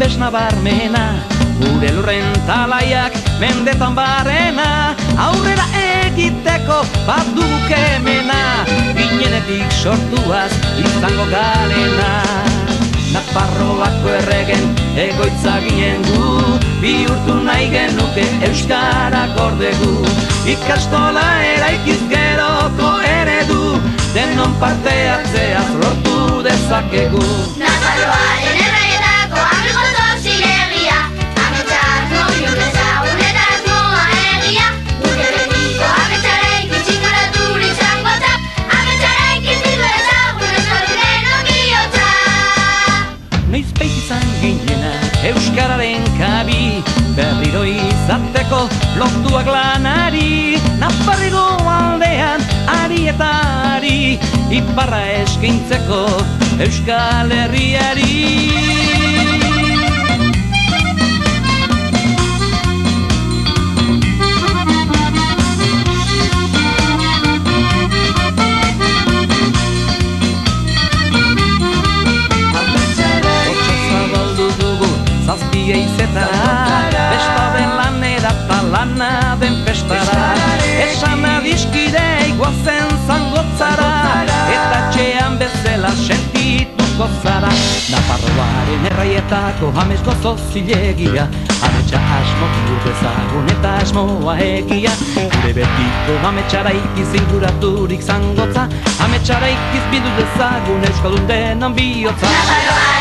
Babes nabarmena, gure lurren talaiak mendetan barrena, aurrera egiteko bat dugu kemena, ginenetik sortuaz izango garena. Nafarroako erregen egoitza ginen gu, bihurtu nahi genuke euskara gordegu, ikastola eraikiz geroko eredu, denon parte hartzeaz lortu dezakegu. Nafarroaren erraietako abilgozo zilegia, ametsak mobilu dezagun eta asmoa egia, gure betiko ametsareik itxingoraturik zangotzak, ametsareik izbidu ezagun eskorunen ongiotza. Noizbait izan ginena euskararen kabi, berriro izateko lotuak lanari, Nafarrego aldean ari eta ari, iparra eskaintzeko Euskal Herriari. Zazpia izetara, besta den lanera eta lana den festara, esan adiskide iguazen zangotzara, eta txean bezala sentituko zara. Nafarroaren erraietako amets gozo zilegia, ametsa asmo bihur dezagun eta asmoa egia, gure betiko ametsara ikiz inguraturik zangotza, ametsara ikiz bidu dezagun euskaldun denon bihotza.